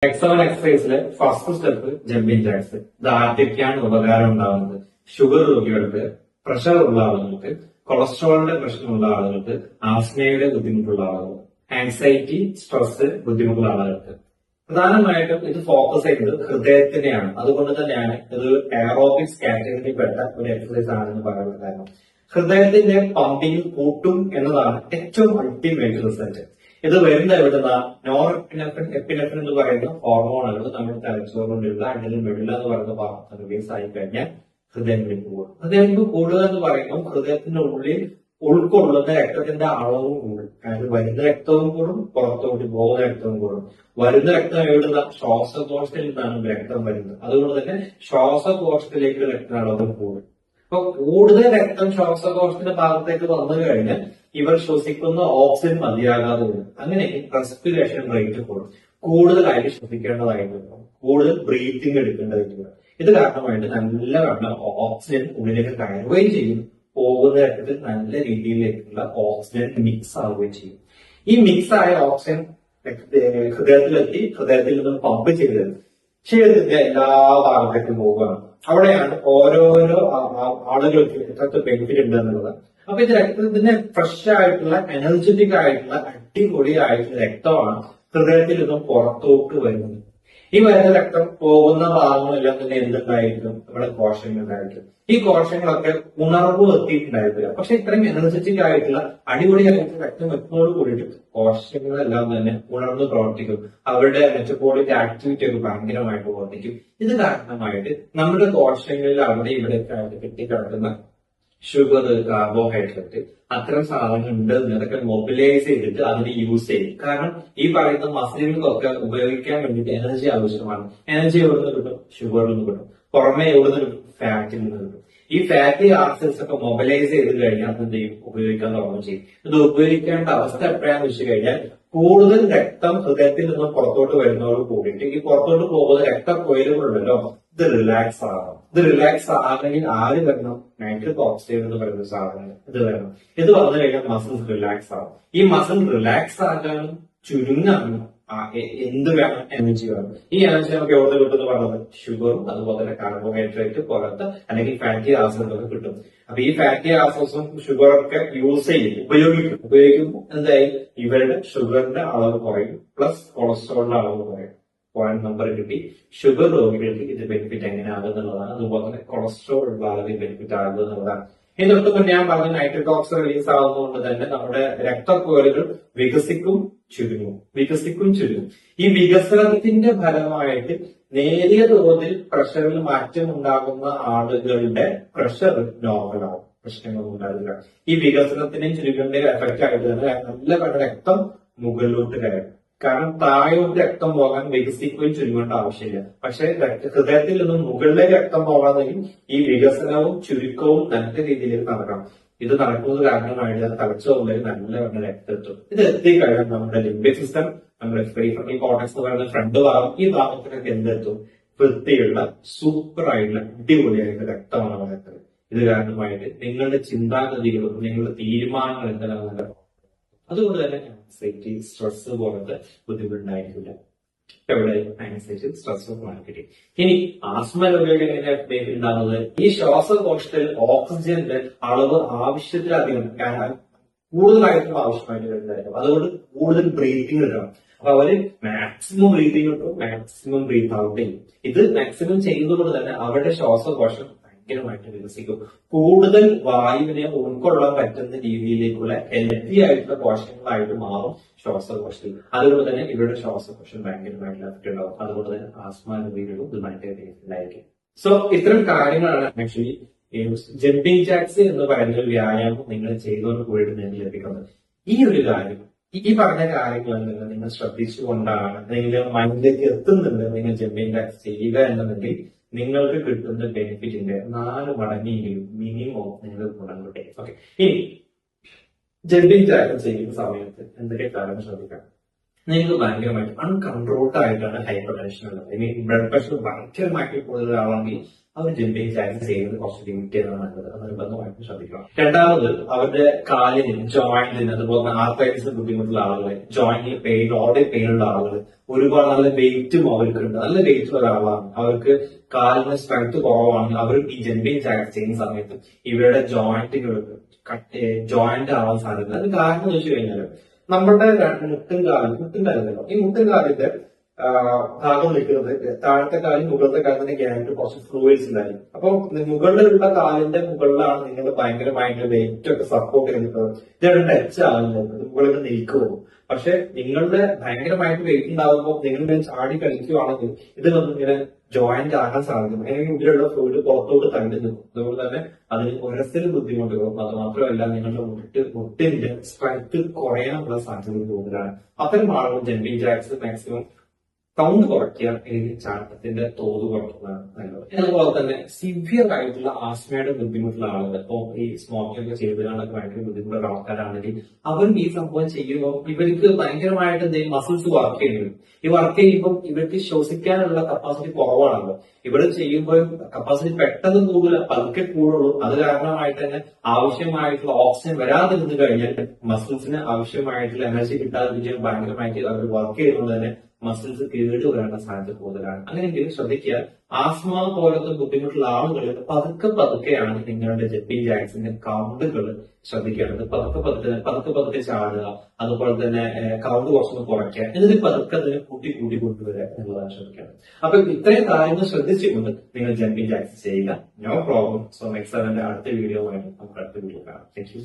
എക്സ്7 എക്സസൈസിലെ first step jumping jacks. ഇത് ആദ്യമൊക്കെയാണ് ഉപകാരം ഉണ്ടാകുന്നത്. ഷുഗർ രോഗികൾക്ക്, പ്രഷർ ഉള്ള ആളുകൾക്ക്, കൊളസ്ട്രോളിന്റെ പ്രശ്നമുള്ള ആളുകൾക്ക്, ആസ്മയുടെ ബുദ്ധിമുട്ടുള്ള ആളുകൾ, ആൻസൈറ്റി, സ്ട്രെസ് ബുദ്ധിമുട്ടുള്ള ആളുകൾക്ക്. പ്രധാനമായിട്ടും ഇത് ഫോക്കസ് ചെയ്യുന്നത് ഹൃദയത്തിനെയാണ്. അതുകൊണ്ട് തന്നെയാണ് ഇത് എയറോബിക്സ് കാറ്റഗറിയിൽ പെട്ട ഒരു എക്സസൈസ് ആണെന്ന് പറയുന്നത്. കാരണം ഹൃദയത്തിന്റെ പമ്പിങ് കൂട്ടും എന്നതാണ് ഏറ്റവും അൾട്ടിമേറ്റ് റിസൾട്ട്. ഇത് വരുന്ന എവിടുന്ന നോർ എപ്പിനെഫ്രിൻ, എപ്പിനെഫ്രിൻ എന്ന് പറയുന്ന ഹോർമോണുകൾ നമ്മുടെ തലച്ചോറിലുള്ള അല്ലെങ്കിൽ മെഡുല എന്ന് പറയുന്ന ഭാഗത്ത് റിലീസ് ആയി കഴിഞ്ഞാൽ ഹൃദയമിടിപ്പ് കൂടും. ഹൃദയമിടിപ്പ് കൂടുക എന്ന് പറയുമ്പോൾ ഹൃദയത്തിന്റെ ഉള്ളിൽ ഉൾക്കൊള്ളുന്ന രക്തത്തിന്റെ അളവും കൂടും. അതായത് വരുന്ന രക്തവും കൂടും, പുറത്തോട്ട് പോകുന്ന രക്തവും കൂടും. വരുന്ന രക്തം എവിടുന്ന ശ്വാസകോശത്തിൽ നിന്നാണ് രക്തം വരുന്നത്. അതുകൊണ്ട് തന്നെ ശ്വാസകോശത്തിലേക്ക് രക്തഅളവ് കൂടും. അപ്പൊ കൂടുതൽ രക്തം ശ്വാസകോശത്തിന്റെ ഭാഗത്തേക്ക് വന്നു കഴിഞ്ഞാൽ ഇവർ ശ്വസിക്കുന്ന ഓക്സിജൻ മതിയാകാതെ വരും. അങ്ങനെ റെസ്പിറേഷൻ റേറ്റ് കൂടും. കൂടുതലായിട്ട് ശ്വസിക്കേണ്ടതായിട്ട് വരും. കൂടുതൽ ബ്രീത്തിങ് എടുക്കേണ്ടതായിട്ട് വരും. ഇത് കാരണമായിട്ട് നല്ല വണ്ണം ഓക്സിജൻ ഉള്ളിലേക്ക് കയറുകയും ചെയ്യും. പോകുന്ന രക്തത്തിൽ നല്ല രീതിയിലേക്കുള്ള ഓക്സിജൻ മിക്സ് ആവുകയും ചെയ്യും. ഈ മിക്സ് ആയ ഓക്സിജൻ ഹൃദയത്തിലെത്തി ഹൃദയത്തിൽ നിന്ന് പമ്പ് ചെയ്ത് ശരീരത്തിന്റെ എല്ലാ ഭാഗത്തേക്കും പോവുകയാണ്. അവിടെയാണ് ഓരോരോ ആളുകൾക്ക് എത്രത്തെ ബെനിഫിറ്റ് ഉണ്ട് എന്നുള്ളത്. അപ്പൊ ഇത് രക്തത്തിന്റെ ഫ്രഷ് ആയിട്ടുള്ള എനർജറ്റിക് ആയിട്ടുള്ള അടിപൊളിയായിട്ടുള്ള രക്തമാണ് ഹൃദയത്തിൽ നിന്നും പുറത്തോട്ട് വരുന്നത്. ഈ വരുന്ന രക്തം പോകുന്ന ഭാഗങ്ങളെല്ലാം തന്നെ എന്തുണ്ടായിരിക്കും? നമ്മുടെ കോശങ്ങളുണ്ടായിരിക്കും. ഈ കോശങ്ങളൊക്കെ ഉണർവ് എത്തിയിട്ടുണ്ടായിരിക്കില്ല. പക്ഷെ ഇത്രയും എനർജറ്റിക് ആയിട്ടുള്ള അടിപൊളിയായിട്ടുള്ള രക്തം എത്തുന്നതോട് കൂടിയിട്ട് കോശങ്ങളെല്ലാം തന്നെ ഉണർന്ന് പ്രവർത്തിക്കും. അവരുടെ മെറ്റബോളിക് ആക്ടിവിറ്റി ഒക്കെ ഭയങ്കരമായിട്ട് വർദ്ധിക്കും. ഇത് കാരണമായിട്ട് നമ്മുടെ കോശങ്ങളിൽ അവിടെ ഇവിടെ കെട്ടിക്കിടക്കുന്ന ഷുഗർ, കാർബോഹൈഡ്രേറ്റ്, അത്തരം സാധനങ്ങൾ ഉണ്ട് എന്നതൊക്കെ മൊബിലൈസ് ചെയ്തിട്ട് അതിന് യൂസ് ചെയ്യും. കാരണം ഈ പറയുന്ന മസിലുകൾക്കൊക്കെ ഉപയോഗിക്കാൻ വേണ്ടിയിട്ട് എനർജി ആവശ്യമാണ്. എനർജി എവിടെ നിന്ന് കിട്ടും? ഷുഗറിൽ നിന്ന് കിട്ടും. പുറമെ എവിടെ നിന്ന് കിട്ടും? ഫാറ്റിൽ നിന്ന് കിട്ടും. ഈ ഫാറ്റി ആസിഡ്സ് ഒക്കെ മൊബിലൈസ് ചെയ്ത് കഴിഞ്ഞാൽ എന്ത് ചെയ്യും? ഉപയോഗിക്കാൻ തുടങ്ങുകയും ചെയ്യും. ഇത് ഉപയോഗിക്കേണ്ട അവസ്ഥ എപ്പോഴാന്ന് വെച്ച് കഴിഞ്ഞാൽ കൂടുതൽ രക്തം ഹൃദയത്തിൽ നിന്ന് പുറത്തോട്ട് വരുന്നതോട് കൂടിയിട്ട് ഈ പുറത്തോട്ട് പോകുന്ന രക്തക്കൊയലുകളുണ്ടല്ലോ, ഇത് റിലാക്സ് ആകണം. ഇത് റിലാക്സ് ആകണമെങ്കിൽ ആര് വരണം? നൈട്രിക് ഓക്സൈഡ് എന്ന് പറയുന്ന സാധനം ഇത് വരണം. ഇത് വന്നു കഴിഞ്ഞാൽ മസിൽസ് റിലാക്സ് ആകും. ഈ മസിൽ റിലാക്സ് ആകാനും ചുരുങ്ങാനും എന്ത് വേണം? എനർജി വേണം. ഈ എനർജി നമുക്ക് എവിടെ കിട്ടുമെന്ന് പറഞ്ഞത് ഷുഗറും അതുപോലെ തന്നെ കാർബോഹൈഡ്രേറ്റ് പോലത്തെ അല്ലെങ്കിൽ ഫാറ്റി ആസിഡൊക്കെ കിട്ടും. അപ്പൊ ഈ ഫാറ്റി ആസിഡ്സും ഷുഗറൊക്കെ യൂസ് ചെയ്യും, ഉപയോഗിക്കുമ്പോൾ എന്തായി? ഇവരുടെ ഷുഗറിന്റെ അളവ് കുറയും, പ്ലസ് കൊളസ്ട്രോളിന്റെ അളവ് കുറയും. പോയിന്റ് നമ്പർ കിട്ടി. ഷുഗർ രോഗികൾക്ക് ഇത് ബെനിഫിറ്റ് എങ്ങനെ ആകുന്നുള്ളതാണ്. അതുപോലെ തന്നെ കൊളസ്ട്രോൾ ഉള്ള ആളുകൾ ബെനിഫിറ്റ് ആകുക എന്നുള്ളതാണ്. ഇനി തൊട്ട് മുന്നേ ഞാൻ പറഞ്ഞ നൈട്രിക് ഓക്സൈഡ് റിലീസ് ആകുന്നതുകൊണ്ട് തന്നെ നമ്മുടെ രക്തക്കുഴലുകൾ വികസിക്കും, ചുരുങ്ങും. ഈ വികസനത്തിന്റെ ഫലമായിട്ട് നേരിയ തോതിൽ പ്രഷറിൽ മാറ്റം ഉണ്ടാകുന്ന ആളുകളുടെ പ്രഷർ നോർമലാവും, പ്രശ്നങ്ങളൊന്നും ഉണ്ടാവില്ല. ഈ വികസനത്തിന്റെയും ചുരുക്കത്തിന്റെയും എഫക്റ്റ് ആയിട്ട് തന്നെ നല്ല രക്തം മുകളിലോട്ട് കയറും. കാരണം താഴോട്ട് രക്തം പോകാൻ വികസിക്കുകയും ചുരുങ്ങേണ്ട ആവശ്യമില്ല. പക്ഷെ ഹൃദയത്തിൽ നിന്നും മുകളിലേക്ക് രക്തം പോകാന്നെങ്കിൽ ഈ വികസനവും ചുരുക്കവും നല്ല രീതിയിലേക്ക് നടക്കണം. ഇത് നടക്കുന്നത് കാരണമായിട്ട് തലച്ചോറിലേക്ക് നല്ല രക്തം എത്തും. ഇത് എത്തിക്കഴിഞ്ഞാൽ നമ്മുടെ ലിംബിക് സിസ്റ്റം, നമ്മുടെ പ്രീഫ്രണ്ടൽ കോർട്ടക്സ് എന്ന് പറയുന്ന ഫ്രണ്ട് ഭാഗം, ഈ ഭാഗത്തിനൊക്കെ എന്തെത്തും? വൃത്തിയുള്ള സൂപ്പർ ആയിട്ടുള്ള അടിപൊളിയായിട്ടുള്ള രക്തമാണ് വളർത്തുന്നത്. ഇത് കാരണമായിട്ട് നിങ്ങളുടെ ചിന്താഗതികളും നിങ്ങളുടെ തീരുമാനങ്ങൾ എന്തെല്ലാം അതുകൊണ്ട് തന്നെ ആൻസൈറ്റി, സ്ട്രെസ് പോലത്തെ ബുദ്ധിമുട്ടുണ്ടായിരിക്കില്ല. എവിടെ ആൻസൈറ്റി, സ്ട്രെസ് മാറ്റി. ഇനി ആസ്മ രോഗികളുടെ എങ്ങനെയാണ് ഉണ്ടാകുന്നത്? ഈ ശ്വാസകോശത്തിൽ ഓക്സിജന്റെ അളവ് ആവശ്യത്തിലധികം കൂടുതലായിട്ടും ആവശ്യമായിട്ട് വരുന്നതായിരിക്കും. അതുകൊണ്ട് കൂടുതൽ ബ്രീത്തിങ് കിട്ടണം. അപ്പൊ അവര് മാക്സിമം ബ്രീത്തിങ് കിട്ടും, മാക്സിമം ബ്രീത്ത് ഔട്ട് ചെയ്യും. ഇത് മാക്സിമം ചെയ്യുന്നതുകൊണ്ട് തന്നെ അവരുടെ ശ്വാസകോശം ഭയങ്കരമായിട്ട് വികസിക്കും. കൂടുതൽ വായുവിനെ ഉൾക്കൊള്ളാൻ പറ്റുന്ന രീതിയിലേക്കുള്ള ഹെൽത്തി ആയിട്ടുള്ള കോശങ്ങളായിട്ട് മാറും ശ്വാസകോശത്തിൽ. അതുകൊണ്ട് തന്നെ ഇവരുടെ ശ്വാസകോശം ഭയങ്കരമായിട്ടുള്ള എഫക്ട് ഉണ്ടാവും. അതുകൊണ്ട് തന്നെ ആസ്മ രോഗികളും ഇത് ഭയങ്കരമായിരിക്കും. സോ ഇത്തരം കാര്യങ്ങളാണ് ആക്ച്വലി ജമ്പിങ് ജാക്സ് എന്ന് പറയുന്ന ഒരു വ്യായാമം നിങ്ങൾ ചെയ്തുകൊണ്ട് പോയിട്ട് നിങ്ങൾക്ക് ലഭിക്കുന്നത്. ഈ ഒരു കാര്യം, ഈ പറഞ്ഞ കാര്യങ്ങളെല്ലാം നിങ്ങൾ ശ്രദ്ധിച്ചുകൊണ്ടാണ് നിങ്ങളുടെ മൈൻഡിലേക്ക് എത്തുന്നുണ്ട് നിങ്ങൾ ജമ്പിങ് ജാക്സ് ചെയ്യുക എന്നുണ്ടെങ്കിൽ നിങ്ങൾക്ക് കിട്ടുന്ന ബെനിഫിറ്റിന്റെ 4 മടങ്ങെങ്കിലും മിനിമം നിങ്ങൾ ഗുണം കിട്ടും. ഓക്കെ, ഇനി ജമ്പിങ് ജാക്സ് ചെയ്യുന്ന സമയത്ത് എന്തൊക്കെ കാര്യങ്ങൾ ശ്രദ്ധിക്കണം? നിങ്ങൾക്ക് ഭയങ്കരമായിട്ട് അൺകൺട്രോൾഡ് ആയിട്ടാണ് ഹൈപ്പർ ടെൻഷൻ ഉള്ളത്. ഇനി ബ്ലഡ് പ്രഷർ ഭയങ്കരമായിട്ട് കൂടുതലാണെങ്കിൽ അവർ ജമ്പിങ് ജാക്സ് ചെയ്യുന്നത് കുറച്ച് ലിമിറ്റ് ചെയ്താണ് നല്ലത്. അത് നിർബന്ധമായിട്ട് ശ്രദ്ധിക്കണം. രണ്ടാമത് അവരുടെ കാലിന്, ജോയിന്റിന്, അതുപോലെ ആർത്രൈറ്റിസ് ബുദ്ധിമുട്ടുള്ള ആളുകൾ, ജോയിന്റിൽ പെയിൻ, ഓൾറെഡി പെയിൻ ഉള്ള ആളുകൾ, ഒരുപാട് നല്ല വെയിറ്റും അവർക്കുണ്ട്, നല്ല വെയിറ്റ് ഒരാളാണ്, അവർക്ക് കാലിന് സ്ട്രെങ്ത് കുറവാണ്, അവർ ഈ ജമ്പിങ് ജാക്സ് ചെയ്യുന്ന സമയത്ത് ഇവരുടെ ജോയിന്റുകൾക്ക് ജോയിന്റ് ആവാൻ സാധ്യത. അത് കാരണം എന്ന് വെച്ച് കഴിഞ്ഞാൽ നമ്മുടെ മുട്ടും കാലല്ലോ, ഈ മുട്ടും കാലിന്റെ ഭാഗം നിൽക്കുന്നത് താഴത്തെ കാലും മുകളിലത്തെ കാലിന്റെ ഗ്യാപ്പിൽ കുറച്ച് ഫ്ലൂയിഡ്സ് ഉണ്ടായിരുന്നു. അപ്പൊ മുകളിലുള്ള കാലിന്റെ മുകളിലാണ് നിങ്ങൾ ഭയങ്കരമായിട്ട് വെയിറ്റ് ഒക്കെ സപ്പോർട്ട് ചെയ്തിട്ട് ഇതൊരു ടച്ച് ആകുന്നത്, മുകളിൽ നിൽക്കുമോ. പക്ഷെ നിങ്ങളുടെ ഭയങ്കരമായിട്ട് വെയിറ്റ് ഉണ്ടാകുമ്പോൾ നിങ്ങൾ ചാടി കളിക്കുകയാണെങ്കിൽ ഇത് വന്ന് ഇങ്ങനെ ജോയിന്റ് ആകാൻ സാധിക്കും. അല്ലെങ്കിൽ ഇതിലുള്ള ഫ്ലൂയിഡ് പുറത്തോട്ട് തള്ളി നിൽക്കും. അതുകൊണ്ട് തന്നെ അതിന് ഉരസൽ ബുദ്ധിമുട്ടുകളും അത് മാത്രമല്ല നിങ്ങളുടെ മുട്ടിന്റെ സ്ട്രെങ്ത് കുറയാനുള്ള സാധ്യത കൂടുതലാണ്. അത്തരം ആളുകൾ ജമ്പിങ് ജാക്സ് മാക്സിമം സൗണ്ട് കുറയ്ക്കുക, അല്ലെങ്കിൽ ചാട്ടത്തിന്റെ തോത് കുറയ്ക്കുന്നതാണ് നല്ലത്. അതുപോലെ തന്നെ സിവിയർ ആയിട്ടുള്ള ആസ്മയുടെ ബുദ്ധിമുട്ടുള്ള ആളുകൾ, ഇപ്പൊ ഈ സ്മോക്കിംഗ് ഒക്കെ ചെയ്തതിനാണൊക്കെ ഭയങ്കര ബുദ്ധിമുട്ടുള്ള ആൾക്കാരാണെങ്കിൽ അവർ ഈ സംഭവം ചെയ്യുമ്പോൾ ഇവർക്ക് ഭയങ്കരമായിട്ട് എന്തെങ്കിലും മസിൽസ് വർക്ക് ചെയ്യുന്നു. ഈ വർക്ക് ചെയ്യുമ്പോൾ ഇവർക്ക് ശ്വസിക്കാനുള്ള കപ്പാസിറ്റി കുറവാണല്ലോ. ഇവിടെ ചെയ്യുമ്പോൾ കപ്പാസിറ്റി പെട്ടെന്ന് കൂടുതൽ പതുക്കെ കൂടുള്ളൂ. അത് കാരണമായിട്ട് തന്നെ ആവശ്യമായിട്ടുള്ള ഓക്സിജൻ വരാതിരുന്നു കഴിഞ്ഞാൽ മസിൽസിന് ആവശ്യമായിട്ടുള്ള എനർജി കിട്ടാതിരിക്കാൻ ഭയങ്കരമായിട്ട് അവർ വർക്ക് ചെയ്യുന്നത് തന്നെ മസിൽസ് കേട് വരാനുള്ള സാധ്യത കൂടുതലാണ്. അങ്ങനെയെങ്കിൽ ശ്രദ്ധിക്കുക, ആസ്മ പോലത്തെ ബുദ്ധിമുട്ടുള്ള ആളുകളിൽ പതുക്കെയാണ് നിങ്ങളുടെ ജമ്പിങ് ജാക്സിന്റെ കൗണ്ടുകൾ ശ്രദ്ധിക്കേണ്ടത്. പതുക്കെ ചാടുക, അതുപോലെ തന്നെ കൗണ്ട് കുറച്ചൊന്ന് കുറയ്ക്കുക, എന്നിട്ട് പതുക്കെ അതിനെ കൂട്ടി കൊണ്ടുവരിക എന്നുള്ളതാണ് ശ്രദ്ധിക്കേണ്ടത്. അപ്പൊ ഇത്രയും കാര്യങ്ങൾ ശ്രദ്ധിച്ചുകൊണ്ട് നിങ്ങൾ ജമ്പിങ് ജാക്സ് ചെയ്യുക. No problem. സോ നെക്സ്റ്റ് അടുത്ത വീഡിയോ ആയിട്ട് നമുക്ക് അടുത്ത വീഡിയോ കാണാം. Thank U.